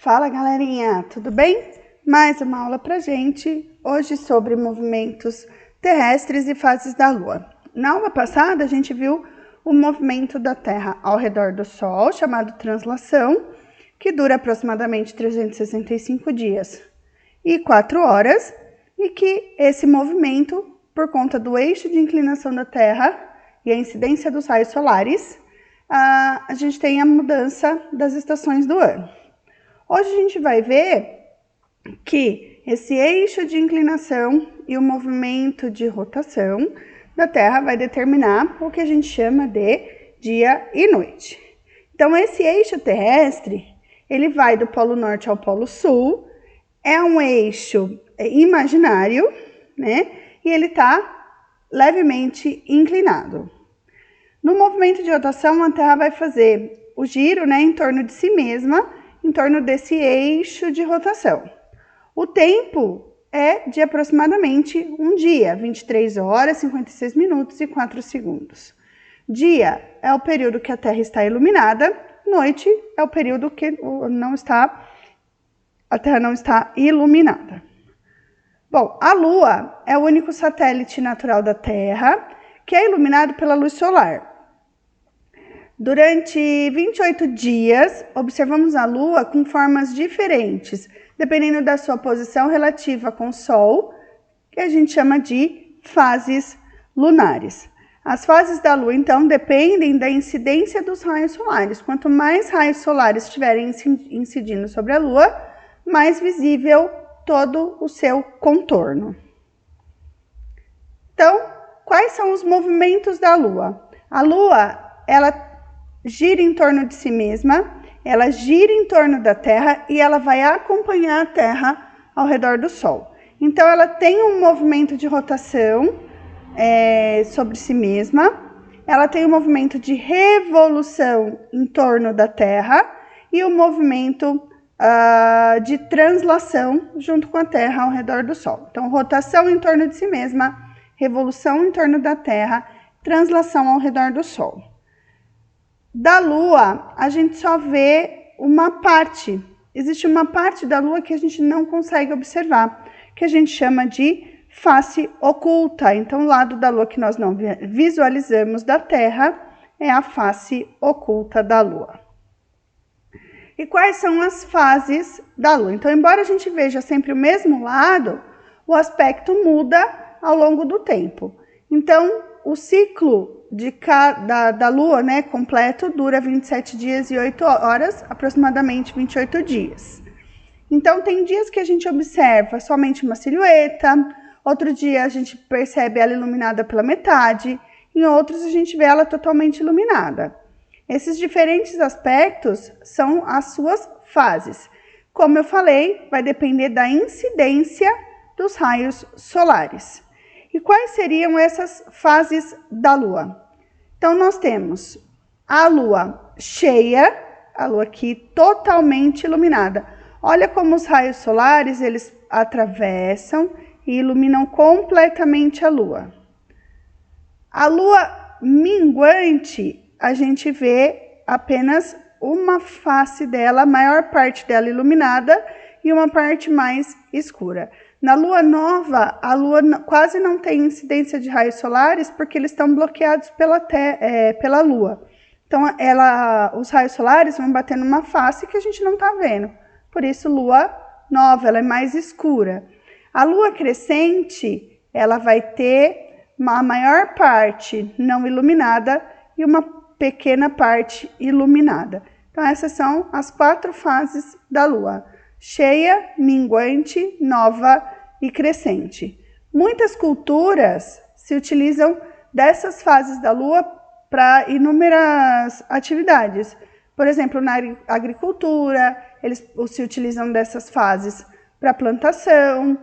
Fala galerinha, tudo bem? Mais uma aula pra gente, hoje sobre movimentos terrestres e fases da Lua. Na aula passada a gente viu o movimento da Terra ao redor do Sol, chamado translação, que dura aproximadamente 365 dias e 4 horas, e que esse movimento, por conta do eixo de inclinação da Terra e a incidência dos raios solares, a gente tem a mudança das estações do ano. Hoje a gente vai ver que esse eixo de inclinação e o movimento de rotação da Terra vai determinar o que a gente chama de dia e noite. Então, esse eixo terrestre, ele vai do Polo Norte ao Polo Sul, é um eixo imaginário, né? E ele está levemente inclinado. No movimento de rotação, a Terra vai fazer o giro, né, em torno de si mesma, em torno desse eixo de rotação. O tempo é de aproximadamente um dia, 23 horas, 56 minutos e 4 segundos. Dia é o período que a Terra está iluminada, noite é o período que a Terra não está iluminada. Bom, a Lua é o único satélite natural da Terra que é iluminado pela luz solar. Durante 28 dias, observamos a Lua com formas diferentes, dependendo da sua posição relativa com o Sol, que a gente chama de fases lunares. As fases da Lua, então, dependem da incidência dos raios solares. Quanto mais raios solares estiverem incidindo sobre a Lua, mais visível todo o seu contorno. Então, quais são os movimentos da Lua? A Lua, ela gira em torno de si mesma, ela gira em torno da Terra e ela vai acompanhar a Terra ao redor do Sol. Então, ela tem um movimento de rotação sobre si mesma, ela tem um movimento de revolução em torno da Terra e o movimento de translação junto com a Terra ao redor do Sol. Então, rotação em torno de si mesma, revolução em torno da Terra, translação ao redor do Sol. Da Lua, a gente só vê uma parte. Existe uma parte da Lua que a gente não consegue observar, que a gente chama de face oculta. Então, o lado da Lua que nós não visualizamos da Terra é a face oculta da Lua. E quais são as fases da Lua? Então, embora a gente veja sempre o mesmo lado, o aspecto muda ao longo do tempo. Então, o ciclo da Lua, né, completo, dura 27 dias e 8 horas, aproximadamente 28 dias. Então, tem dias que a gente observa somente uma silhueta, outro dia a gente percebe ela iluminada pela metade, em outros a gente vê ela totalmente iluminada. Esses diferentes aspectos são as suas fases. Como eu falei, vai depender da incidência dos raios solares. E quais seriam essas fases da Lua? Então, nós temos a Lua cheia, a Lua aqui totalmente iluminada. Olha como os raios solares, eles atravessam e iluminam completamente a Lua. A Lua minguante, a gente vê apenas uma face dela, a maior parte dela iluminada e uma parte mais escura. Na Lua nova, a Lua quase não tem incidência de raios solares porque eles estão bloqueados pela Lua. Então, os raios solares vão bater numa face que a gente não está vendo. Por isso, Lua nova, ela é mais escura. A Lua crescente, ela vai ter uma maior parte não iluminada e uma pequena parte iluminada. Então, essas são as 4 fases da Lua: cheia, minguante, nova e crescente. Muitas culturas se utilizam dessas fases da Lua para inúmeras atividades. Por exemplo, na agricultura, eles se utilizam dessas fases para plantação.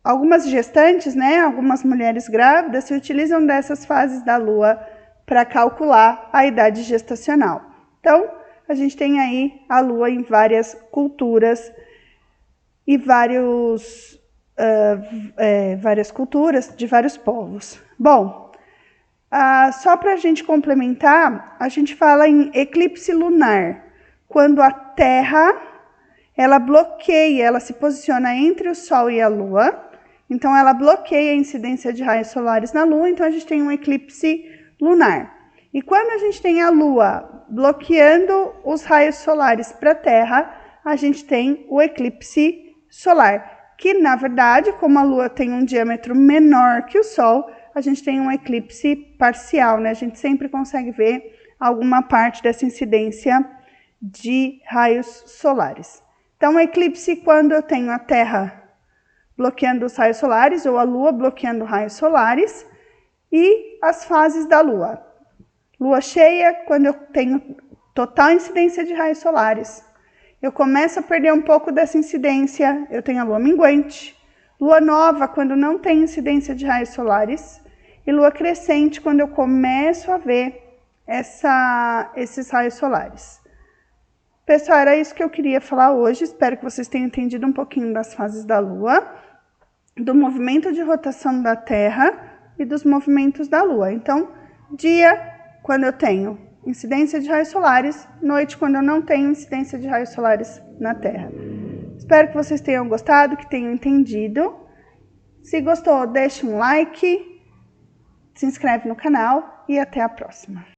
Algumas gestantes, né, algumas mulheres grávidas se utilizam dessas fases da Lua para calcular a idade gestacional. Então, a gente tem aí a Lua em várias culturas e várias culturas de vários povos. Bom, Só para a gente complementar, a gente fala em eclipse lunar, quando a Terra, ela bloqueia, ela se posiciona entre o Sol e a Lua, então ela bloqueia a incidência de raios solares na Lua, então a gente tem um eclipse lunar. E quando a gente tem a Lua bloqueando os raios solares para a Terra, a gente tem o eclipse solar, que na verdade, como a Lua tem um diâmetro menor que o Sol, a gente tem um eclipse parcial, né? A gente sempre consegue ver alguma parte dessa incidência de raios solares. Então, eclipse quando eu tenho a Terra bloqueando os raios solares ou a Lua bloqueando raios solares, e as fases da Lua. Lua cheia, quando eu tenho total incidência de raios solares. Eu começo a perder um pouco dessa incidência, eu tenho a Lua minguante. Lua nova, quando não tem incidência de raios solares. E lua crescente, quando eu começo a ver esses raios solares. Pessoal, era isso que eu queria falar hoje. Espero que vocês tenham entendido um pouquinho das fases da Lua, do movimento de rotação da Terra e dos movimentos da Lua. Então, dia, quando eu tenho incidência de raios solares, noite, quando eu não tenho incidência de raios solares na Terra. Espero que vocês tenham gostado, que tenham entendido. Se gostou, deixe um like, se inscreve no canal e até a próxima.